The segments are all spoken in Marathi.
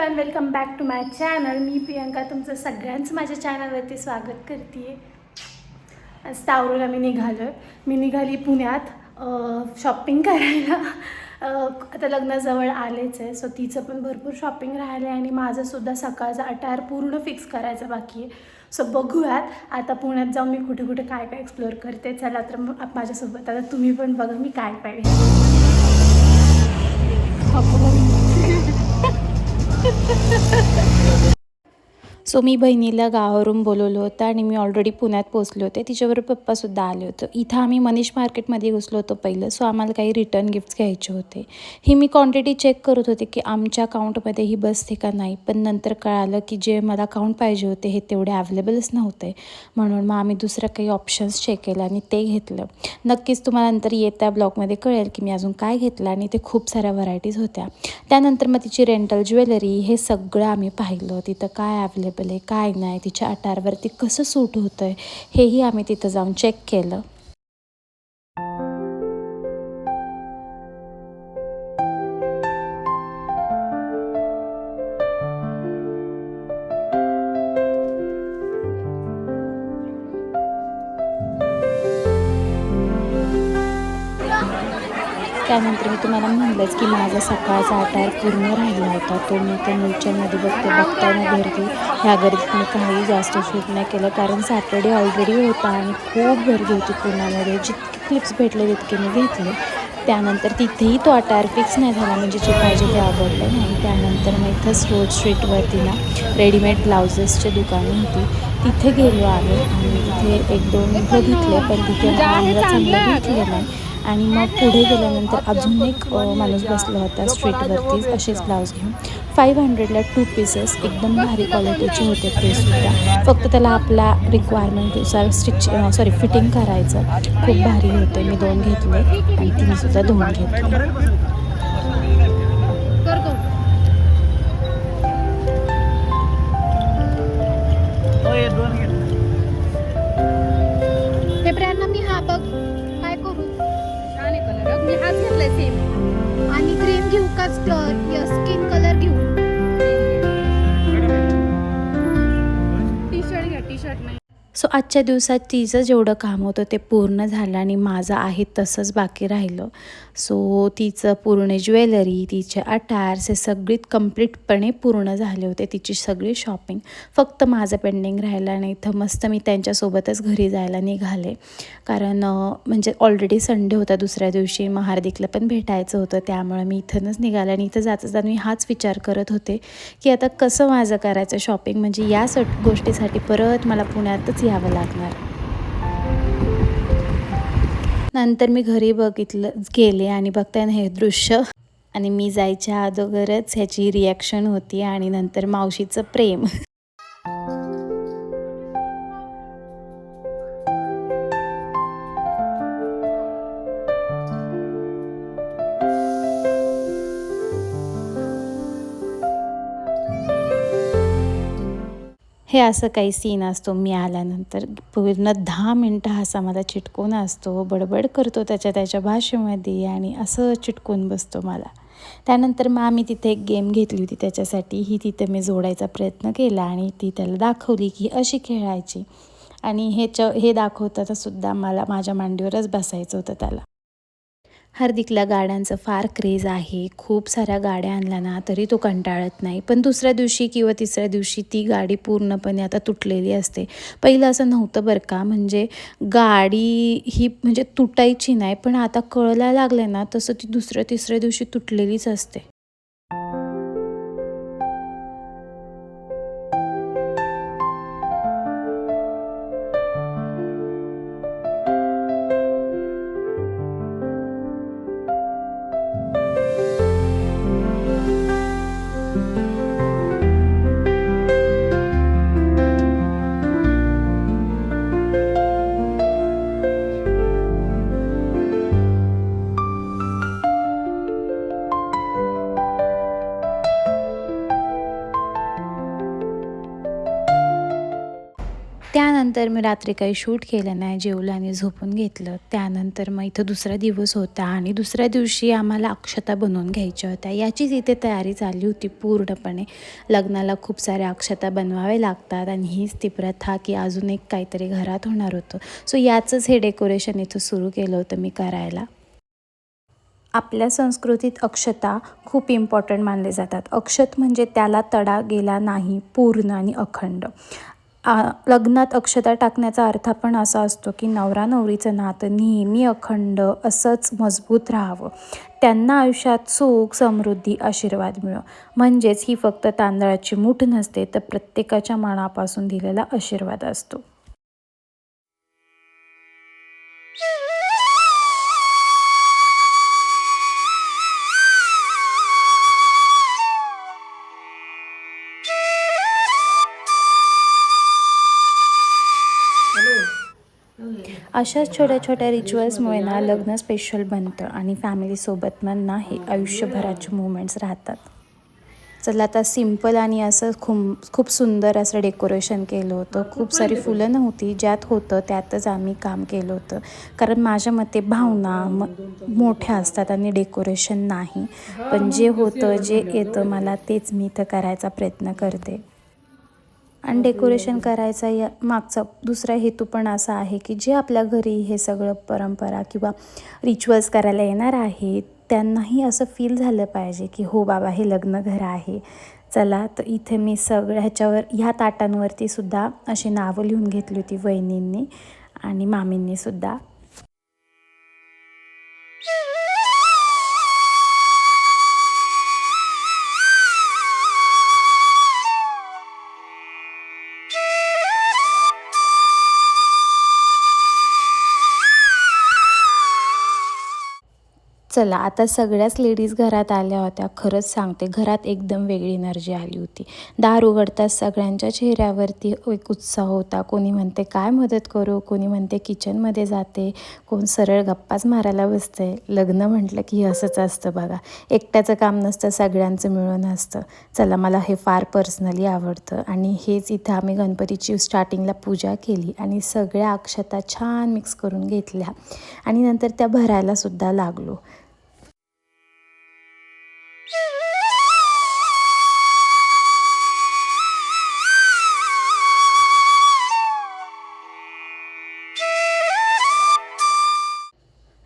Everyone, welcome back to my channel. मी प्रियंका तुमचं सगळ्यांचं माझ्या चॅनलवरती स्वागत करते आहे. आज तावरून आम्ही मी निघाली पुण्यात शॉपिंग करायला. आता लग्न जवळ आलेच आहे, सो तिचं पण भरपूर शॉपिंग राहिलं आहे आणि माझंसुद्धा सकाळचा अटायर पूर्ण फिक्स करायचं बाकी आहे. सो बघूयात आता पुण्यात जाऊन मी कुठे कुठे काय काय एक्सप्लोअर करते. चला तर मग माझ्यासोबत आता तुम्ही पण बघा मी काय काय सो मी बहिणीला गावावरून बोलवलं होतं आणि मी ऑलरेडी पुण्यात पोचले होते. तिच्याबरोबर पप्पासुद्धा आले होते. इथं आम्ही मनीष मार्केटमध्ये घुसलो होतो पहिलं. सो आम्हाला काही रिटर्न गिफ्ट्स घ्यायचे होते. ही मी क्वांटिटी चेक करत होते की आमच्या अकाउंटमध्ये ही बसते का नाही. पण नंतर कळालं की जे मला अकाउंट पाहिजे होते हे तेवढे अवेलेबलच नव्हते. म्हणून मग आम्ही दुसरं काही ऑप्शन्स चेक केलं आणि ते घेतलं. नक्कीच तुम्हाला नंतर येत्या ब्लॉगमध्ये कळेल की मी अजून काय घेतलं आणि ते खूप साऱ्या व्हरायटीज होत्या. त्यानंतर मग तिची रेंटल ज्वेलरी हे सगळं आम्ही पाहिलं. तिथं काय अवेलेबल आहे काय नाही, तिच्या अटारवरती कसं सूट होतं आहे हेही आम्ही तिथं जाऊन चेक केलं. त्यानंतर मी तुम्हाला म्हणलंच की माझा सकाळचा अटायर पूर्ण राहिला होता. तो मी त्या म्युच्युअलमध्ये बघताना गर्दी ह्या गर्दीत मी काही जास्त शूट नाही केलं, कारण सॅटर्डे ऑलरेडी होता आणि खूप गर्दी होती पुण्यामध्ये. जितके क्लिप्स भेटले तितके मी घेतले. त्यानंतर तिथेही तो अटायर फिक्स नाही झाला, म्हणजे जे पाहिजे ते आवडलं नाही. त्यानंतर मग इथंच रोड स्ट्रीटवरती ना रेडीमेड ब्लाउजेसचे दुकानं होती, तिथे गेलो आम्ही आणि तिथे एक दोन बघितले, पण तिथे आम्हाला चांगलं भेटले नाही. आणि मग पुढे गेल्यानंतर अजून एक माणूस बसला होता स्ट्रीटवरतीच असेच ब्लाऊज घेऊन. 500ला 2 पीसेस एकदम भारी क्वालिटीचे होते ते सुद्धा. फक्त त्याला आपला रिक्वायरमेंटनुसार फिटिंग करायचं. खूप भारी होते. मी 2 घेतले आणि तिनेसुद्धा 2 घेतले. हे ब्रँड मी हा बघ काय करू, छान आहे कलर. मी हाच घेतलाय सेम. आणि क्रीम घेऊ का स्किन कलर घेऊ? टी शर्ट घ्या, टी शर्ट नाही. सो आजच्या दिवसात तिचं जेवढं काम होतं ते पूर्ण झालं आणि माझं आहे तसंच बाकी राहिलं. सो तिचं पूर्ण ज्वेलरी, तिचे अटायर्स हे सगळी कम्प्लीटपणे पूर्ण झाले होते. तिची सगळी शॉपिंग. फक्त माझं पेंडिंग राहिलं आणि इथं मस्त मी त्यांच्यासोबतच घरी जायला निघाले, कारण म्हणजे ऑलरेडी संडे होता दुसऱ्या दिवशी. मग हार्दिकला पण भेटायचं होतं, त्यामुळे मी इथूनच निघाले. आणि इथं जाता मी हाच विचार करत होते की आता कसं माझं करायचं शॉपिंग, म्हणजे या गोष्टीसाठी परत मला पुण्यातच यावं लागणार. नंतर मी घरी गेले आणि बघताना हे दृश्य आणि मी जायच्या अगोदरच ह्याची रिॲक्शन होती आणि नंतर मावशीचं प्रेम. हे असं काही सीन असतो. मी आल्यानंतर पूर्ण 10 मिनटं असा मला चिटकून असतो, बडबड करतो त्याच्या भाषेमध्ये आणि असं चिटकून बसतो मला. त्यानंतर मग आम्ही तिथे एक गेम घेतली होती त्याच्यासाठी. ही तिथे मी जोडायचा प्रयत्न केला आणि ती त्याला दाखवली की अशी खेळायची. आणि हे दाखवताना सुद्धा मला माझ्या मांडीवरच बसायचं होतं त्याला. हार्दिकला गाड्यांचं फार क्रेज आहे. खूप साऱ्या गाड्या आणल्या ना तरी तो कंटाळत नाही. पण दुसऱ्या दिवशी किंवा तिसऱ्या दिवशी ती गाडी पूर्णपणे आता तुटलेली असते. पहिलं असं नव्हतं बरं का, म्हणजे गाडी ही म्हणजे तुटायची नाही, पण आता कळायला लागलं ना तसं ती दुसऱ्या तिसऱ्या दिवशी तुटलेलीच असते. त्यानंतर मी रात्री काही शूट केलं नाही, जेवलं आणि झोपून घेतलं. त्यानंतर मग इथं दुसरा दिवस होता आणि दुसऱ्या दिवशी आम्हाला अक्षता बनवून घ्यायच्या होत्या. याचीच इथे तयारी चालली होती पूर्णपणे. लग्नाला खूप साऱ्या अक्षता बनवावे लागतात आणि हीच ती प्रथा की अजून एक काहीतरी घरात होणार होतं. सो याचंच हे डेकोरेशन इथं सुरू केलं होतं मी करायला. आपल्या संस्कृतीत अक्षता खूप इम्पॉर्टंट मानले जातात. अक्षत म्हणजे त्याला तडा गेला नाही, पूर्ण आणि अखंड. लग्नात अक्षता टाकण्याचा अर्थ पण असा असतो की नवरा नवरीचं नातं नेहमी अखंड असंच मजबूत राहावं. त्यांना आयुष्यात सुख, समृद्धी, आशीर्वाद मिळो. म्हणजेच ही फक्त तांदळाची मूठ नसते, तर प्रत्येकाच्या मनापासून दिलेला आशीर्वाद असतो. अशाच छोट्या छोट्या रिच्युअल्समुळे ना लग्न स्पेशल बनतं आणि फॅमिलीसोबत ना हे आयुष्यभराचे मुवमेंट्स राहतात. चला आता सिम्पल आणि असं खूप सुंदर असं डेकोरेशन केलं होतं. खूप सारी फुलं नव्हती, ज्यात होतं त्यातच आम्ही काम केलं होतं. कारण माझ्या मते भावना मोठ्या असतात आणि डेकोरेशन नाही. पण जे होतं, जे येतं मला तेच मी इथं करायचा प्रयत्न करते. आणि डेकोरेशन करायचा या मागचा दुसरा हेतू पण असा आहे की जे आपल्या घरी हे सगळं परंपरा किंवा रिच्युअल्स करायला येणार आहे त्यांनाही असं फील झालं पाहिजे की हो बाबा हे लग्नघर आहे. चला तर इथे मी सगळ्या ह्या ताटांवरती सुद्धा अशी नावं लिहून घेतली होती वहिनींनी आणि मामींनीसुद्धा. चला आता सगळ्याच लेडीज घरात आल्या होत्या. खरंच सांगते घरात एकदम वेगळी एनर्जी आली होती. दार उघडताच सगळ्यांच्या चेहऱ्यावरती एक उत्साह होता. कोणी म्हणते काय मदत करू, कोणी म्हणते किचनमध्ये जाते, कोण सरळ गप्पाच मारायला बसते. लग्न म्हटलं की असंच असतं बघा, एकट्याचं काम नसतं, सगळ्यांचं मिळून असतं. चला मला हे फार पर्सनली आवडतं आणि हेच इथं आम्ही गणपतीची स्टार्टिंगला पूजा केली आणि सगळ्या अक्षता छान मिक्स करून घेतल्या आणि नंतर त्या भरायलासुद्धा लागलो.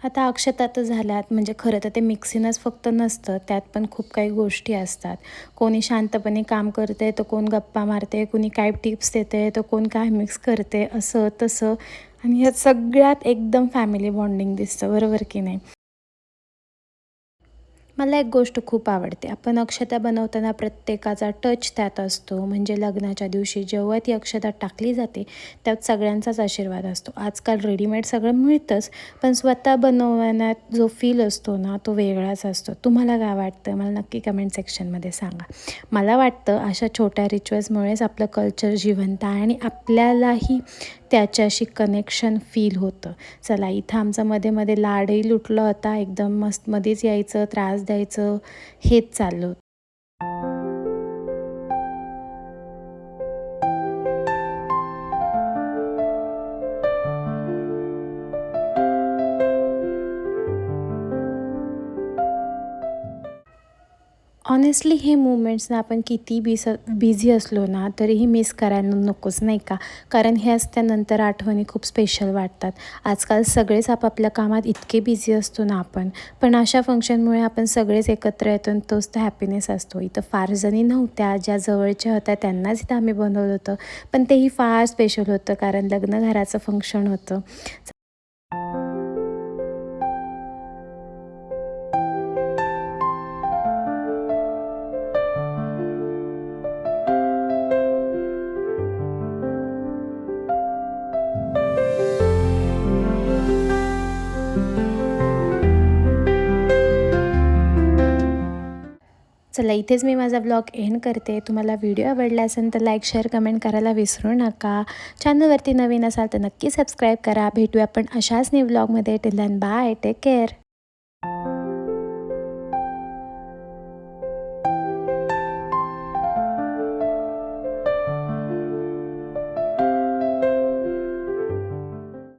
आता अक्षता तर झाल्यात म्हणजे खरं तर ते मिक्सिंगच फक्त नसतं, त्यात पण खूप काही गोष्टी असतात. कोणी शांतपणे काम करते, तर कोण गप्पा मारते, कोणी काय टिप्स देते, तर कोण काय मिक्स करते, असं तसं. आणि ह्या सगळ्यात एकदम फॅमिली बॉन्डिंग दिसतं, बरोबर की नाही. मला एक गोष्ट खूप आवडते. आपण अक्षता बनवताना प्रत्येकाचा टच त्यात असतो. म्हणजे लग्नाच्या दिवशी जेव्हा ती अक्षता टाकली जाते त्यात सगळ्यांचाच आशीर्वाद असतो. आजकाल रेडीमेड सगळं मिळतंच, पण स्वतः बनवण्यात जो फील असतो ना तो वेगळाच असतो. तुम्हाला काय वाटतं मला नक्की कमेंट सेक्शनमध्ये सांगा. मला वाटतं अशा छोट्या रिच्युअल्समुळेच आपलं कल्चर जिवंत आहे आणि आपल्यालाही त्याच्याशी कनेक्शन फील होतं. चला इथं आमचा मध्ये मध्ये लाडही लुटला होता. एकदम मस्त मध्येच यायचं, त्रास द्यायचं, हेच चाललं होतं. ऑनेस्टली हे मुवमेंट्सना आपण किती बिझी असलो ना तरीही मिस करायला नकोच नाही का. कारण हे असल्यानंतर आठवणी खूप स्पेशल वाटतात. आजकाल सगळेच आपापल्या कामात इतके बिझी असतो ना आपण, पण अशा फंक्शनमुळे आपण सगळेच एकत्र येतो आणि तोच तर हॅपीनेस असतो. इथं फार जणी नव्हत्या, ज्या जवळच्या होत्या त्यांनाच इथं आम्ही बनवलं होतं, पण तेही फार स्पेशल होतं कारण लग्नघराचं फंक्शन होतं. चला इथेच मी माझा ब्लॉग एंड करते. तुम्हाला व्हिडिओ आवडला असेल तर लाईक, शेअर, कमेंट करायला विसरू नका. चॅनलवरती नवीन असाल तर नक्की सबस्क्राईब करा. भेटूया आपण अशाच न्यू ब्लॉगमध्ये. Till then bye, take care.